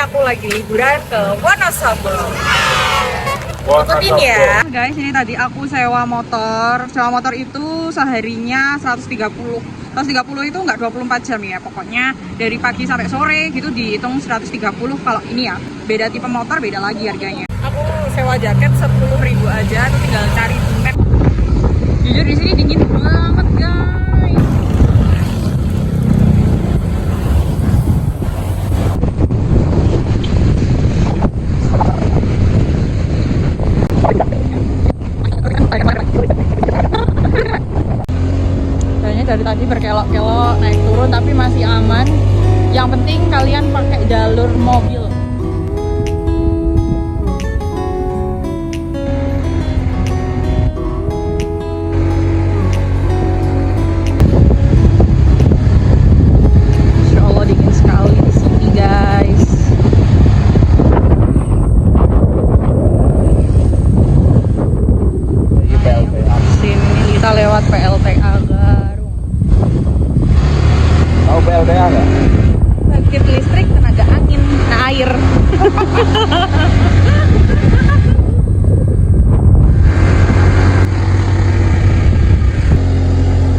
aku lagi liburan ke Wonosobo. Ikutin ya. Guys, ini tadi aku sewa motor. Sewa motor itu seharinya 130. 130 itu nggak 24 jam ya. Pokoknya dari pagi sampai sore gitu dihitung 130. Kalau ini ya, beda tipe motor, beda lagi harganya. Aku sewa jaket 10.000 aja, tuh tinggal cari dompet. Jujur di sini dingin banget, guys. Kayaknya dari tadi berkelok-kelok naik turun tapi masih aman. Yang penting kalian pakai jalur mobil. Insya Allah dingin sekali di sini, guys. Sini kita lewat PLTA Garung. Tahu PLTA nggak? Pembangkit listrik tenaga angin, air.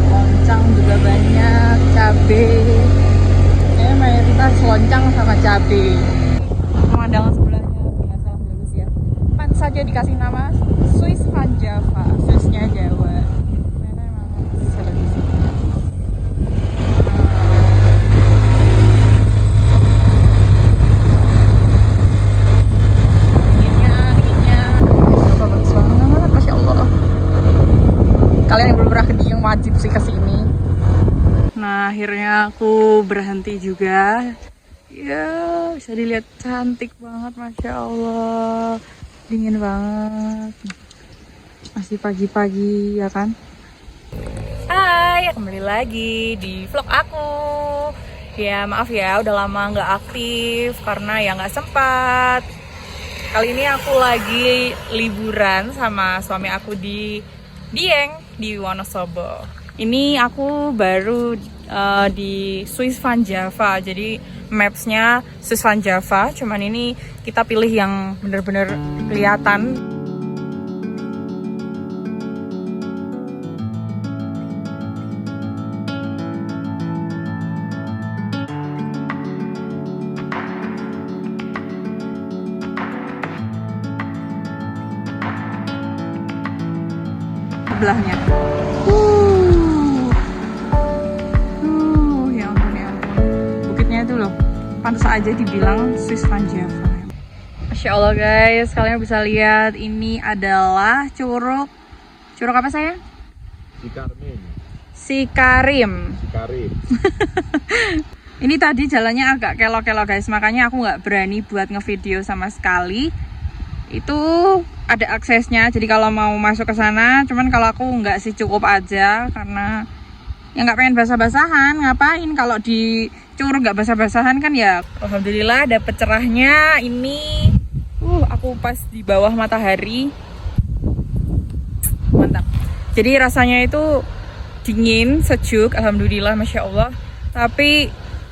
Loncang juga banyak, cabe. Mayoritas loncang sama cabe. Pemandangan sebelahnya biasa bagus ya. Pan saja dikasih nama Swiss Van Java, Swissnya Jawa. Karena emang seru di sini. Dinginnya. Bagus banget, Masya Allah. Kalian yang belum pernah ke Dieng wajib sih kesini. Nah, akhirnya aku berhenti juga. Ya, bisa dilihat cantik banget, Masya Allah. Dingin banget. Masih pagi-pagi, ya kan? Hai, kembali lagi di vlog aku. Ya, maaf ya, udah lama nggak aktif karena ya nggak sempat. Kali ini aku lagi liburan sama suami aku di Dieng, di Wonosobo. Ini aku baru di Swiss Van Java, jadi mapsnya Swiss Van Java, cuman ini kita pilih yang bener-bener kelihatan. Sebelahnya. Ya ampun, ya ampun. Bukitnya itu loh, pantas aja dibilang Swiss Van Java. Masya Allah guys, kalian bisa lihat ini adalah curug. Curug apa sayang? Sikarim. Ini tadi jalannya agak kelok-kelok guys, makanya aku nggak berani buat ngevideo sama sekali. Itu ada aksesnya, jadi kalau mau masuk ke sana, cuman kalau aku nggak sih cukup aja karena ya nggak pengen basah-basahan. Ngapain kalau di curug nggak basah-basahan kan ya. Alhamdulillah dapet cerahnya ini. Aku pas di bawah matahari, mantap. Jadi rasanya itu dingin, sejuk, alhamdulillah, Masya Allah. Tapi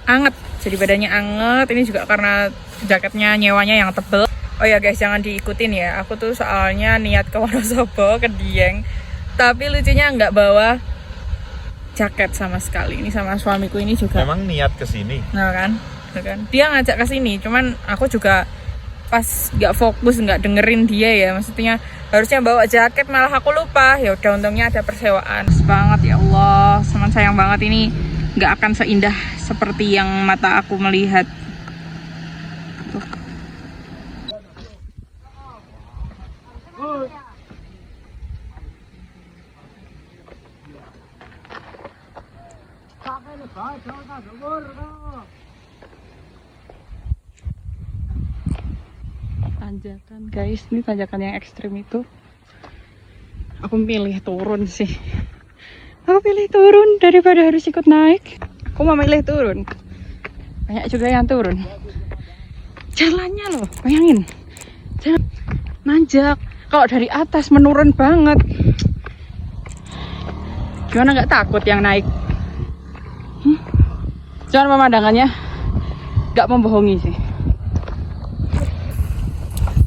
anget, jadi badannya anget. Ini juga karena jaketnya nyewanya yang tebel. Oh ya guys, jangan diikutin ya. Aku tuh soalnya niat ke Wonosobo, ke Dieng, tapi lucunya nggak bawa jaket sama sekali. Ini sama suamiku ini juga. Memang niat kesini. Nah kan, dia ngajak ke sini. Cuman aku juga pas nggak fokus, nggak dengerin dia ya. Maksudnya harusnya bawa jaket, malah aku lupa. Ya udah, untungnya ada persewaan. Banget ya Allah, cuman sayang banget ini nggak akan seindah seperti yang mata aku melihat. Tuh. Tanjakan guys, ini tanjakan yang ekstrim itu. Aku pilih turun sih. Aku pilih turun daripada harus ikut naik. Aku mau milih turun. Banyak juga yang turun. Jalannya loh, bayangin. Jalan nanjak. Kalau dari atas menurun banget. Gimana nggak takut yang naik? Cuman pemandangannya nggak membohongi sih.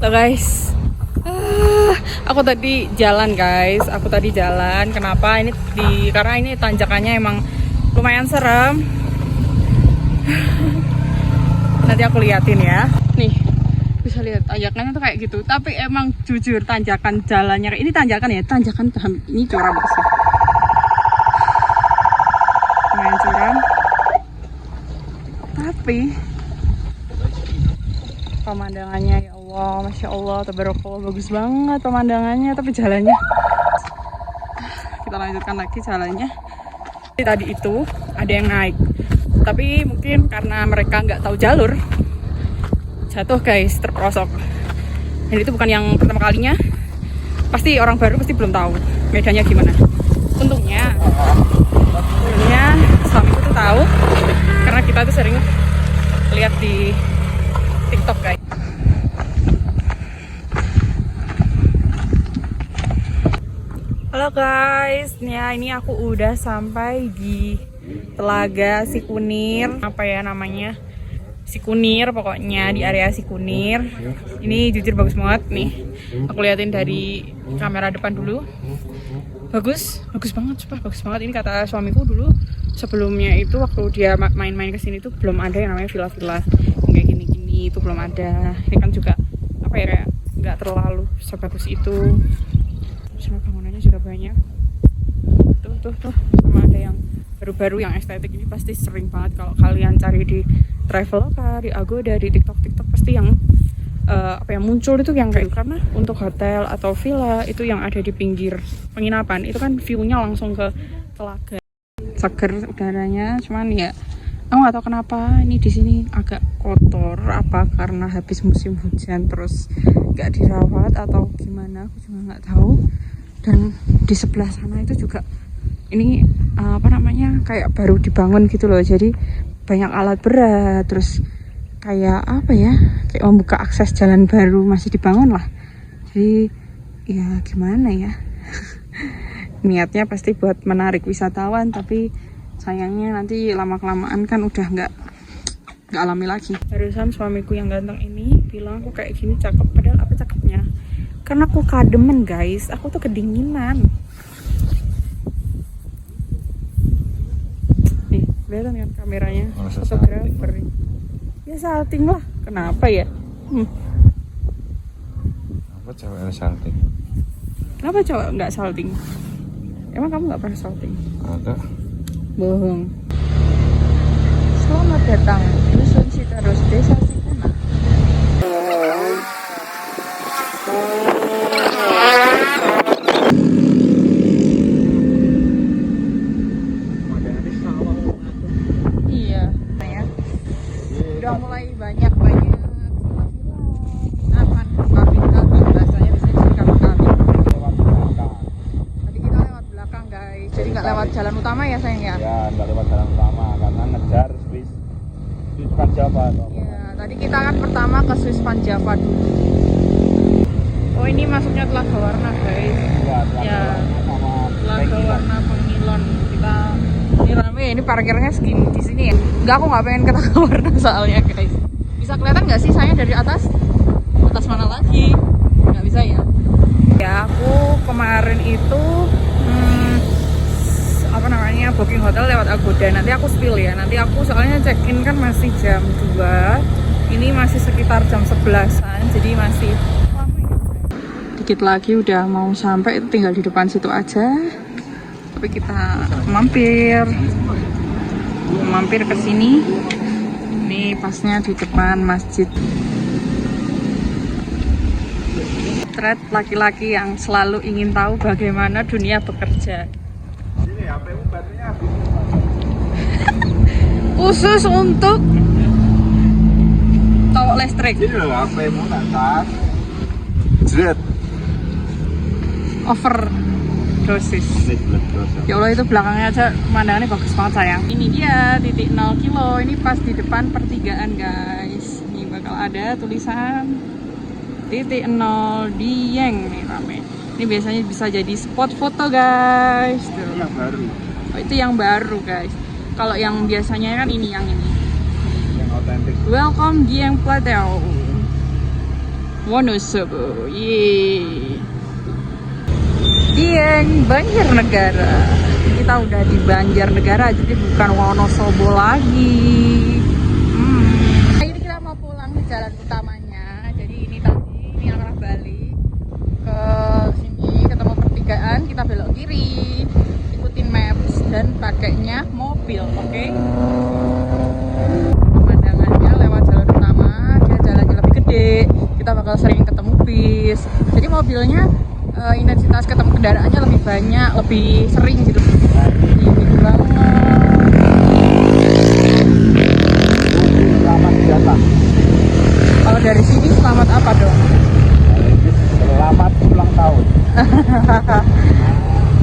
Tuh guys, aku tadi jalan guys, kenapa ini karena ini tanjakannya emang lumayan serem. Nanti aku liatin ya. Nih, bisa lihat tanjakannya tuh kayak gitu. Tapi emang jujur tanjakan jalannya ini tanjakan ya, ini curam sih. Lumayan curam. Tapi pemandangannya ya Allah, Masya Allah, tabarakallah, bagus banget pemandangannya. Tapi jalannya, kita lanjutkan lagi jalannya. Tadi itu ada yang naik, tapi mungkin karena mereka nggak tahu jalur, jatuh guys, terperosok. Dan itu bukan yang pertama kalinya, pasti orang baru pasti belum tahu medannya gimana. Untungnya suamiku tuh tahu, karena kita tuh sering lihat di TikTok guys. Halo guys, ya ini aku udah sampai di Telaga Sikunir, apa ya namanya, Sikunir pokoknya, di area Sikunir. Ini jujur bagus banget nih, aku liatin dari kamera depan dulu. Bagus banget, bagus banget. Ini kata suamiku dulu sebelumnya itu waktu dia main-main kesini tuh belum ada yang namanya villa-villa kayak gini-gini, itu belum ada. Ini kan juga apa ya, kayak nggak terlalu sebagus itu. Sama bangunannya juga banyak. Tuh sama ada yang baru-baru yang estetik. Ini pasti sering banget kalau kalian cari di Traveloka, di Agoda, di TikTok pasti yang muncul itu yang kayak, karena untuk hotel atau villa itu yang ada di pinggir penginapan itu kan view-nya langsung ke telaga. Seger udaranya, cuman ya aku nggak tahu kenapa ini di sini agak kotor, apa karena habis musim hujan terus nggak dirawat atau gimana, aku juga nggak tahu. Dan di sebelah sana itu juga ini kayak baru dibangun gitu loh, jadi banyak alat berat, terus kayak kayak membuka akses jalan baru, masih dibangun lah. Jadi ya gimana ya, niatnya pasti buat menarik wisatawan, tapi sayangnya nanti lama-kelamaan kan udah nggak alami lagi. Barusan suamiku yang ganteng ini bilang aku kayak gini cakep, padahal apa cakepnya? Karena aku kademen guys, aku tuh kedinginan. Nih, kelihatan kan kameranya, fotografer. Ya salting lah, kenapa ya? Apa cewek salting? Kenapa cowok nggak salting? Emang kamu nggak pernah salting? Ada. Bohong. Selamat datang di Dusun Citerus, Desa Sikuna. Iya, ya. Udah mulai banyak kabin bahasanya bisa jadi kabin. Tadi kita lewat belakang guys, jadi nggak lewat jalan utama ya sayang ya? Ya, nggak lewat jalan utama karena ngejar Swiss Van Java. Iya, tadi kita kan pertama ke Swiss Van Java dulu. Oh ini masuknya Telaga Warna guys. Ya, Telaga Warna Pengilon. Kita ini rame, ini parkirnya segini di sini ya. Enggak, aku nggak pengen ke Telaga Warna soalnya guys. Bisa kelihatan nggak sih saya dari atas? Atas mana lagi? Nggak bisa ya. Ya aku kemarin itu booking hotel lewat Agoda. Nanti aku spill ya. Nanti aku soalnya check in kan masih jam 2. Ini masih sekitar jam 11-an. Jadi masih lama ya. Dikit lagi udah mau sampai, tinggal di depan situ aja. Tapi kita mampir ke sini. Ini pasnya di depan masjid. Thread laki-laki yang selalu ingin tahu bagaimana dunia bekerja. Sini HP-mu baterainya habis. Khusus untuk towok listrik. Ini loh HP-mu nanti. Jret. Overdosis. Ya Allah, itu belakangnya aja pemandangannya bagus banget sayang. Ini dia titik 0 kilo. Ini pas di depan pertigaan guys. Ini bakal ada tulisan titik 0 Dieng nih, rame. Ini biasanya bisa jadi spot foto guys. Tuh. Itu yang baru. Oh, itu yang baru guys. Kalau yang biasanya kan yang ini. Yang otentik. Welcome Dieng Plateau. Wonosobo. Yeay. Dieng Banjarnegara. Kita udah di Banjarnegara, jadi bukan Wonosobo lagi. Ini kita mau pulang di jalan utamanya. Jadi ini arah balik ke sini, ketemu pertigaan, kita belok kiri, ikutin maps dan pakainya mobil, oke? Pemandangannya lewat jalan utama, dia jalannya lebih gede, kita bakal sering ketemu bis. Jadi mobilnya intensitas ketemu kendaraannya lebih banyak, lebih sering gitu. Ini banget. Selamat datang. Kalau dari sini selamat apa dong? Selamat ulang tahun.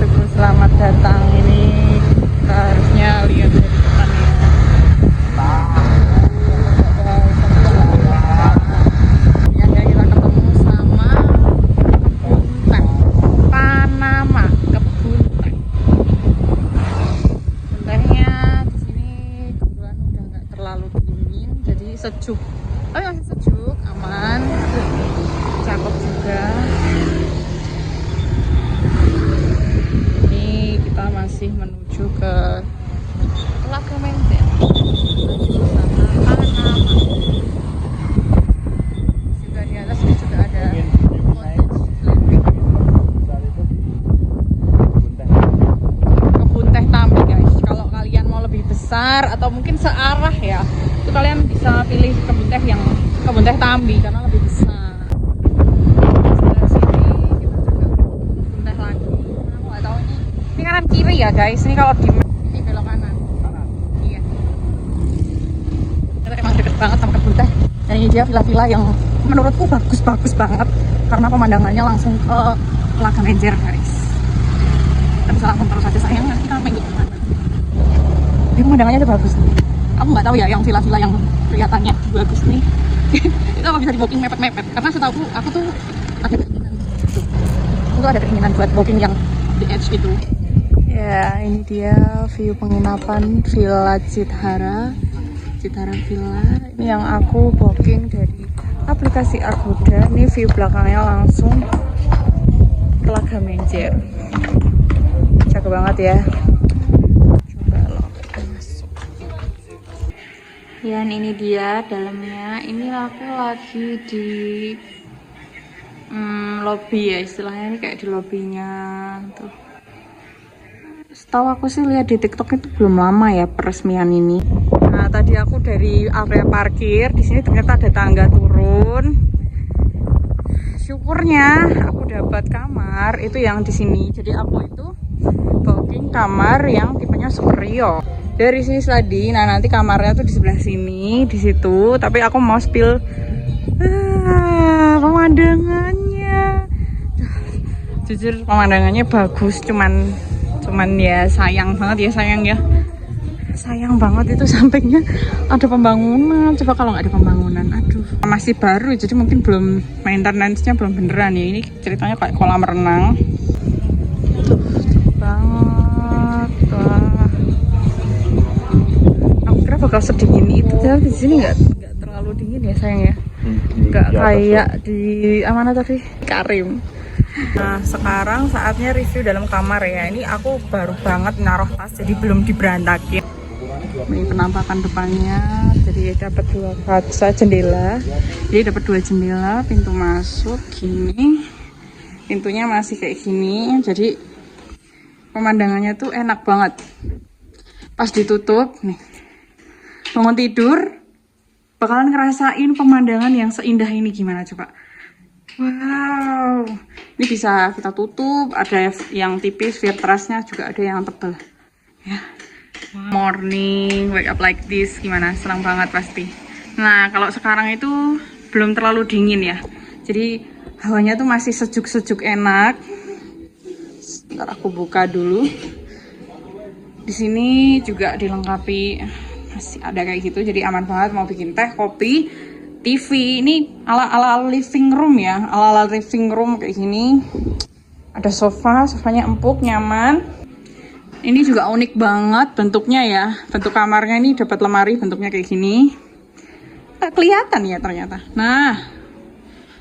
Teguh selamat datang, ini kita harusnya lihat dari depan ya. Ini ada kita ketemu sama kebun teh Panama, kebun teh. Kebun tehnya di sini kebetulan udah nggak terlalu dingin, jadi sejuk. Oh masih sejuk, aman, cakep juga. Ini kita masih menuju ke Telaga Menteng, menuju ke sana Panama. Juga di atas ini juga ada kebun teh Tambi guys. Kalau kalian mau lebih besar atau mungkin searah ya, itu kalian bisa pilih kebun teh Tambi karena lebih besar. Sebelah sini kita juga kebun teh lagi. Aku nggak tahu ini kanan kiri ya guys. Ini kalau di ini belok kanan. Iya. Kita emang deket banget sama kebun teh. Dan ini dia villa-villa yang menurutku bagus-bagus banget karena pemandangannya langsung ke Telaga Menjer guys. Kita bisa langsung terus aja sayang, nanti kita minggu kemana. Ini pemandangannya tuh bagus nih. Aku nggak tahu ya yang villa-villa yang kelihatannya bagus nih itu apa bisa di booking mepet-mepet, karena setahu aku tuh ada keinginan gitu. Itu ada keinginan buat booking yang di edge gitu. Ya ini dia view penginapan Villa Cithara Villa. Ini yang aku booking dari aplikasi Agoda. Ini view belakangnya langsung Telaga Menjer. Cakep banget ya. Dan ini dia dalamnya. Ini aku lagi di lobby ya istilahnya, ini kayak di lobbynya tuh. Setahu aku sih lihat di TikTok itu belum lama ya peresmian ini. Nah tadi aku dari area parkir di sini ternyata ada tangga turun. Syukurnya aku dapat kamar itu yang di sini. Jadi aku itu booking kamar yang tipenya superior. Dari sini tadi, nah nanti kamarnya tuh di sebelah sini, di situ. Tapi aku mau spill pemandangannya. Jujur pemandangannya bagus, cuman ya sayang banget ya sayang banget itu sampingnya ada pembangunan. Coba kalau nggak ada pembangunan, aduh. Masih baru, jadi mungkin belum maintenance-nya belum beneran ya. Ini ceritanya kayak kolam renang. Tuh, banget. Wah. Bakal sedingin itu, tapi di sini nggak terlalu dingin ya sayang ya, nggak kayak di mana tadi Karim. Nah sekarang saatnya review dalam kamar ya. Ini aku baru banget naruh tas, jadi belum diberantakin. Ini penampakan depannya, jadi dapat 2 kaca jendela, jadi dapat 2 jendela, pintu masuk gini, pintunya masih kayak gini, jadi pemandangannya tuh enak banget. Pas ditutup nih, bangun tidur bakalan ngerasain pemandangan yang seindah ini. Gimana coba? Wow, ini bisa kita tutup, ada yang tipis, view terasnya juga ada yang tebal ya. Morning, wake up like this, gimana? Senang banget pasti. Nah kalau sekarang itu belum terlalu dingin ya, jadi hawanya tuh masih sejuk-sejuk enak. Ntar aku buka dulu. Di sini juga dilengkapi, masih ada kayak gitu, jadi aman banget mau bikin teh, kopi, TV. Ini ala living room ya, ala living room kayak gini. Ada sofanya empuk, nyaman. Ini juga unik banget bentuknya ya, bentuk kamarnya ini dapat lemari bentuknya kayak gini. Nggak kelihatan ya ternyata. Nah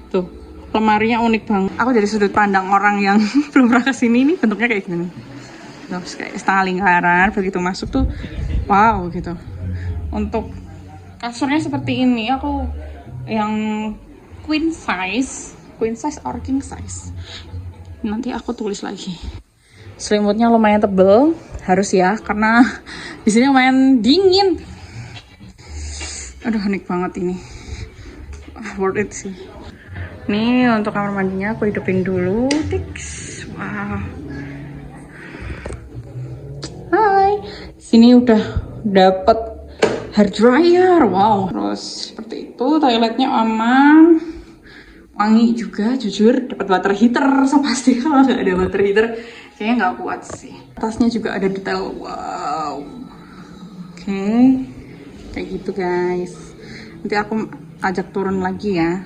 Tuh, lemarinya unik banget. Aku dari sudut pandang orang yang belum pernah kesini, ini bentuknya kayak gini. Terus kayak setengah lingkaran, begitu masuk tuh, wow gitu. Untuk kasurnya seperti ini, aku yang queen size or king size. Nanti aku tulis lagi. Selimutnya lumayan tebel, harus ya, karena di sini lumayan dingin. Aduh, unik banget ini. Worth it sih. Nih untuk kamar mandinya aku hidupin dulu. Tiks. Wow. Hai. Sini udah dapet hair dryer. Wow. Terus seperti itu, toiletnya aman. Wangi juga, jujur dapat water heater. So pasti kalau nggak ada water heater kayaknya nggak kuat sih. Atasnya juga ada detail. Wow. Oke. Kayak gitu guys. Nanti aku ajak turun lagi ya.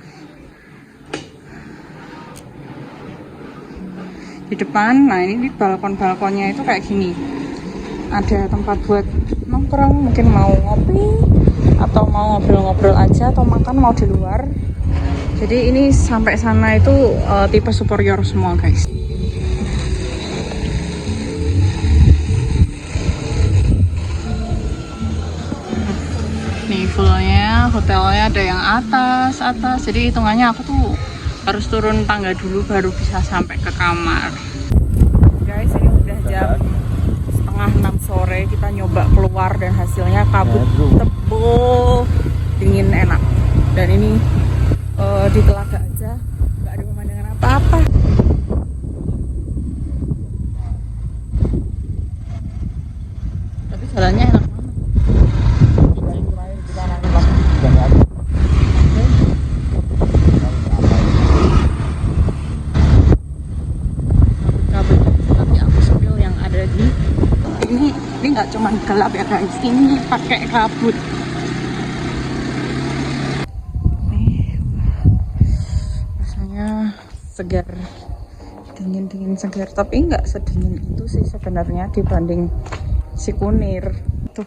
Di depan, nah ini di balkon-balkonnya itu kayak gini. Ada tempat buat nongkrong, mungkin mau ngopi atau mau ngobrol-ngobrol aja atau makan mau di luar. Jadi ini sampai sana itu tipe superior semua guys. Nih fullnya, hotelnya ada yang atas. Jadi hitungannya aku tuh harus turun tangga dulu baru bisa sampai ke kamar. Guys, ini udah jam 5:30 sore. Kita nyoba keluar dan hasilnya kabut tebel, dingin enak. Dan ini di telaga aja nggak ada pemandangan apa-apa. Tapi jalannya enak banget. Tapi aku sambil yang ada di ini nggak cuma gelap ya guys, ini pakai kabut. Segar, dingin segar, tapi nggak sedingin itu sih sebenarnya dibanding si Kunir. Tuh,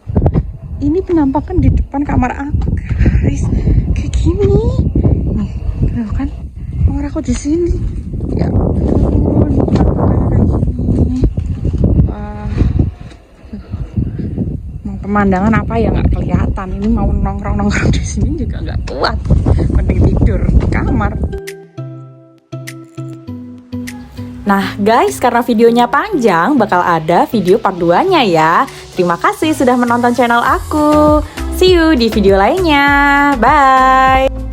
ini penampakan di depan kamar aku guys, kayak gini. Nih, kan kamar aku di sini. Ya ampun, penampakannya kayak gini. Wah, mau pemandangan apa ya nggak kelihatan. Ini mau nongkrong di sini juga nggak kuat. Mending tidur di kamar. Nah guys, karena videonya panjang, bakal ada video part 2-nya ya. Terima kasih sudah menonton channel aku. See you di video lainnya. Bye!